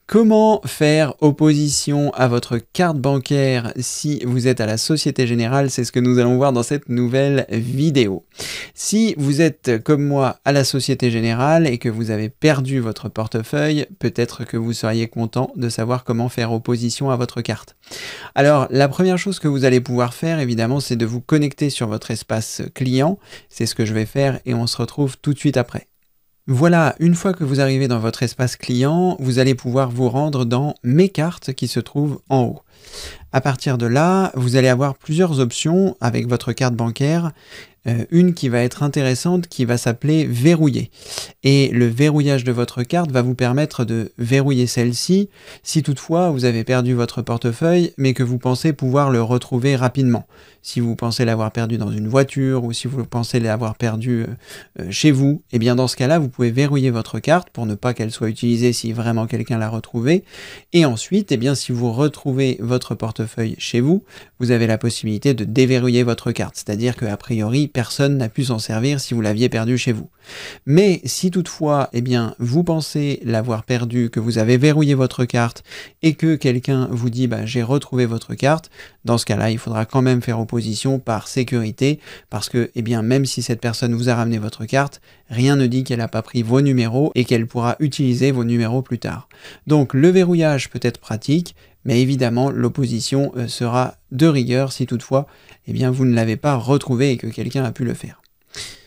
Comment faire opposition à votre carte bancaire si vous êtes à la Société Générale? C'est ce que nous allons voir dans cette nouvelle vidéo. Si vous êtes comme moi à la Société Générale et que vous avez perdu votre portefeuille, peut-être que vous seriez content de savoir comment faire opposition à votre carte. Alors, la première chose que vous allez pouvoir faire, évidemment, c'est de vous connecter sur votre espace client. C'est ce que je vais faire et on se retrouve tout de suite après. Voilà, une fois que vous arrivez dans votre espace client, vous allez pouvoir vous rendre dans « Mes cartes » qui se trouvent en haut. À partir de là, vous allez avoir plusieurs options avec votre carte bancaire. Une qui va être intéressante, qui va s'appeler « Verrouiller ». Et le verrouillage de votre carte va vous permettre de verrouiller celle-ci si toutefois vous avez perdu votre portefeuille, mais que vous pensez pouvoir le retrouver rapidement. Si vous pensez l'avoir perdu dans une voiture ou si vous pensez l'avoir perdu chez vous, et bien dans ce cas-là, vous pouvez verrouiller votre carte pour ne pas qu'elle soit utilisée si vraiment quelqu'un l'a retrouvée. Et ensuite, eh bien, si vous retrouvez votre portefeuille chez vous, vous avez la possibilité de déverrouiller votre carte. C'est-à-dire qu'a priori, personne n'a pu s'en servir si vous l'aviez perdu chez vous. Mais si toutefois, eh bien, vous pensez l'avoir perdu, que vous avez verrouillé votre carte et que quelqu'un vous dit « j'ai retrouvé votre carte », dans ce cas-là, il faudra quand même faire opposition par sécurité parce que, eh bien, même si cette personne vous a ramené votre carte, rien ne dit qu'elle n'a pas pris vos numéros et qu'elle pourra utiliser vos numéros plus tard. Donc, le verrouillage peut être pratique, mais évidemment, l'opposition sera de rigueur si toutefois, eh bien, vous ne l'avez pas retrouvé et que quelqu'un a pu le faire.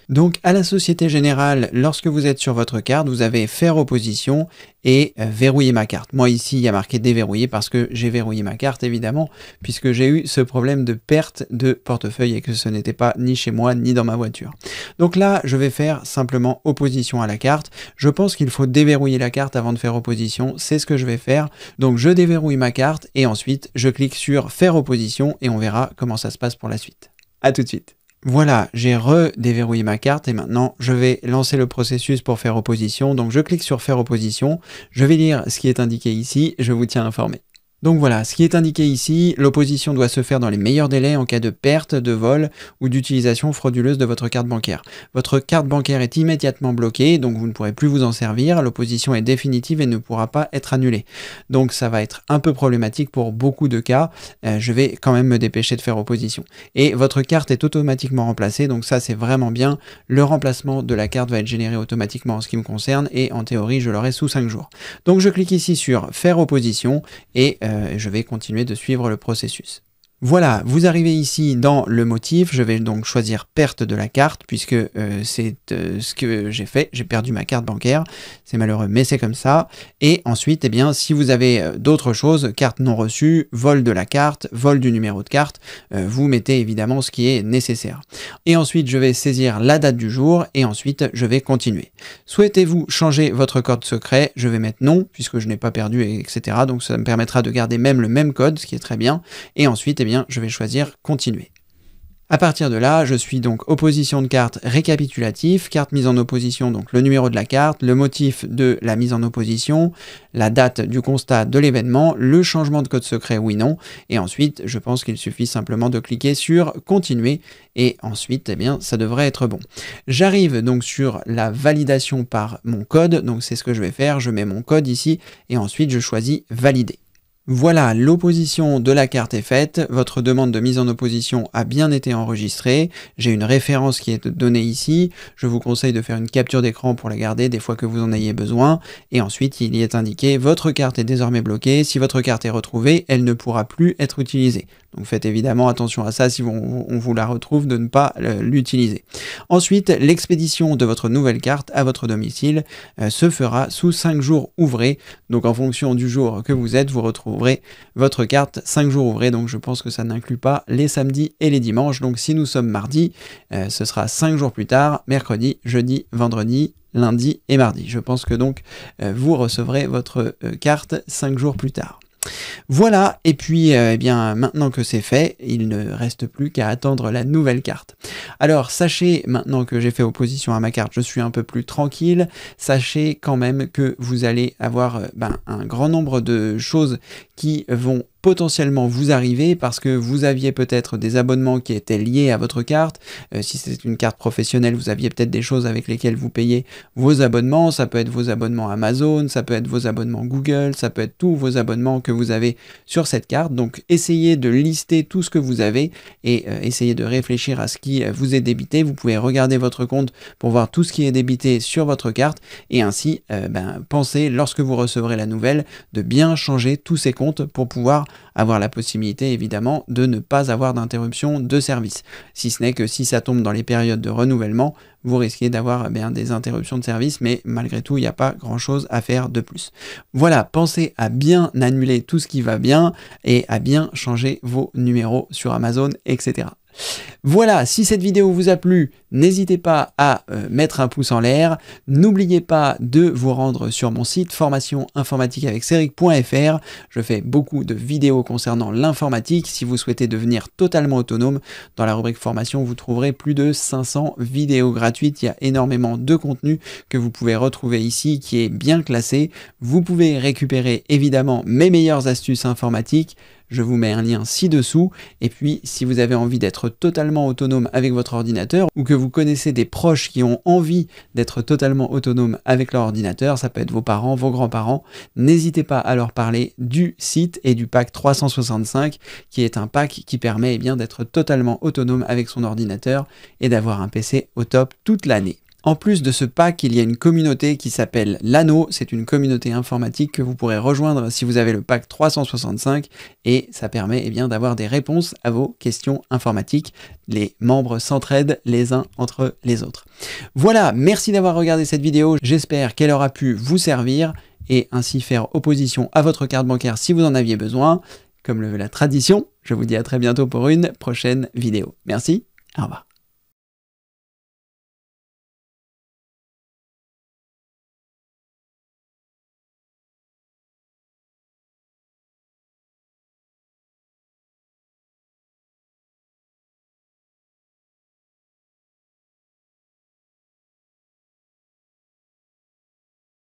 Donc, à la Société Générale, lorsque vous êtes sur votre carte, vous avez « Faire opposition » et « Verrouiller ma carte ». Moi, ici, il y a marqué « Déverrouiller » parce que j'ai verrouillé ma carte, évidemment, puisque j'ai eu ce problème de perte de portefeuille et que ce n'était pas ni chez moi, ni dans ma voiture. Donc là, je vais faire simplement opposition à la carte. Je pense qu'il faut déverrouiller la carte avant de faire opposition. C'est ce que je vais faire. Donc, je déverrouille ma carte et ensuite, je clique sur « Faire opposition » et on verra comment ça se passe pour la suite. À tout de suite. Voilà, j'ai redéverrouillé ma carte et maintenant je vais lancer le processus pour faire opposition. Donc je clique sur faire opposition, je vais lire ce qui est indiqué ici, je vous tiens informé. Donc voilà, ce qui est indiqué ici, l'opposition doit se faire dans les meilleurs délais en cas de perte, de vol ou d'utilisation frauduleuse de votre carte bancaire. Votre carte bancaire est immédiatement bloquée, donc vous ne pourrez plus vous en servir, l'opposition est définitive et ne pourra pas être annulée. Donc ça va être un peu problématique pour beaucoup de cas, je vais quand même me dépêcher de faire opposition. Et votre carte est automatiquement remplacée, donc ça c'est vraiment bien, le remplacement de la carte va être généré automatiquement en ce qui me concerne et en théorie je l'aurai sous 5 jours. Donc je clique ici sur faire opposition et je vais continuer de suivre le processus. Voilà, vous arrivez ici dans le motif, je vais donc choisir perte de la carte puisque c'est ce que j'ai fait, j'ai perdu ma carte bancaire, c'est malheureux mais c'est comme ça. Et ensuite, eh bien, si vous avez d'autres choses, carte non reçue, vol de la carte, vol du numéro de carte, vous mettez évidemment ce qui est nécessaire. Et ensuite, je vais saisir la date du jour et ensuite, je vais continuer. Souhaitez-vous changer votre code secret? Je vais mettre non puisque je n'ai pas perdu, etc. Donc ça me permettra de garder même le même code, ce qui est très bien. Et ensuite, eh bien, je vais choisir continuer. À partir de là, je suis donc opposition de carte récapitulatif, carte mise en opposition, donc le numéro de la carte, le motif de la mise en opposition, la date du constat de l'événement, le changement de code secret oui/non, et ensuite, je pense qu'il suffit simplement de cliquer sur continuer, et ensuite, eh bien, ça devrait être bon. J'arrive donc sur la validation par mon code, donc c'est ce que je vais faire, je mets mon code ici, et ensuite je choisis valider. Voilà, l'opposition de la carte est faite, votre demande de mise en opposition a bien été enregistrée, j'ai une référence qui est donnée ici, je vous conseille de faire une capture d'écran pour la garder des fois que vous en ayez besoin, et ensuite il y est indiqué « Votre carte est désormais bloquée, si votre carte est retrouvée, elle ne pourra plus être utilisée ». Donc faites évidemment attention à ça si on vous la retrouve de ne pas l'utiliser. Ensuite, l'expédition de votre nouvelle carte à votre domicile se fera sous 5 jours ouvrés, donc en fonction du jour que vous êtes, vous retrouverez votre carte 5 jours ouvrés, donc je pense que ça n'inclut pas les samedis et les dimanches, donc si nous sommes mardi, ce sera 5 jours plus tard, mercredi, jeudi, vendredi, lundi et mardi. Je pense que donc vous recevrez votre carte 5 jours plus tard. Voilà, et puis eh bien, maintenant que c'est fait, il ne reste plus qu'à attendre la nouvelle carte. Alors sachez, maintenant que j'ai fait opposition à ma carte, je suis un peu plus tranquille, sachez quand même que vous allez avoir un grand nombre de choses qui vont potentiellement vous arriver parce que vous aviez peut-être des abonnements qui étaient liés à votre carte. Si c'est une carte professionnelle, vous aviez peut-être des choses avec lesquelles vous payez vos abonnements. Ça peut être vos abonnements Amazon, ça peut être vos abonnements Google, ça peut être tous vos abonnements que vous avez sur cette carte. Donc essayez de lister tout ce que vous avez et essayez de réfléchir à ce qui vous est débité. Vous pouvez regarder votre compte pour voir tout ce qui est débité sur votre carte et ainsi pensez, lorsque vous recevrez la nouvelle, de bien changer tous ces comptes pour pouvoir avoir la possibilité évidemment de ne pas avoir d'interruption de service. Si ce n'est que si ça tombe dans les périodes de renouvellement, vous risquez d'avoir des interruptions de service, mais malgré tout, il n'y a pas grand-chose à faire de plus. Voilà, pensez à bien annuler tout ce qui va bien et à bien changer vos numéros sur Amazon, etc. Voilà, si cette vidéo vous a plu, n'hésitez pas à mettre un pouce en l'air. N'oubliez pas de vous rendre sur mon site formationinformatiqueaveceric.fr. Je fais beaucoup de vidéos concernant l'informatique. Si vous souhaitez devenir totalement autonome, dans la rubrique formation, vous trouverez plus de 500 vidéos gratuites. Il y a énormément de contenu que vous pouvez retrouver ici qui est bien classé. Vous pouvez récupérer évidemment mes meilleures astuces informatiques. Je vous mets un lien ci-dessous. Et puis, si vous avez envie d'être totalement autonome avec votre ordinateur ou que vous connaissez des proches qui ont envie d'être totalement autonomes avec leur ordinateur, ça peut être vos parents, vos grands-parents, n'hésitez pas à leur parler du site et du pack 365 qui est un pack qui permet d'être totalement autonome avec son ordinateur et d'avoir un PC au top toute l'année. En plus de ce pack, il y a une communauté qui s'appelle l'Anneau, c'est une communauté informatique que vous pourrez rejoindre si vous avez le pack 365 et ça permet d'avoir des réponses à vos questions informatiques. Les membres s'entraident les uns entre les autres. Voilà, merci d'avoir regardé cette vidéo, j'espère qu'elle aura pu vous servir et ainsi faire opposition à votre carte bancaire si vous en aviez besoin. Comme le veut la tradition, je vous dis à très bientôt pour une prochaine vidéo. Merci, au revoir.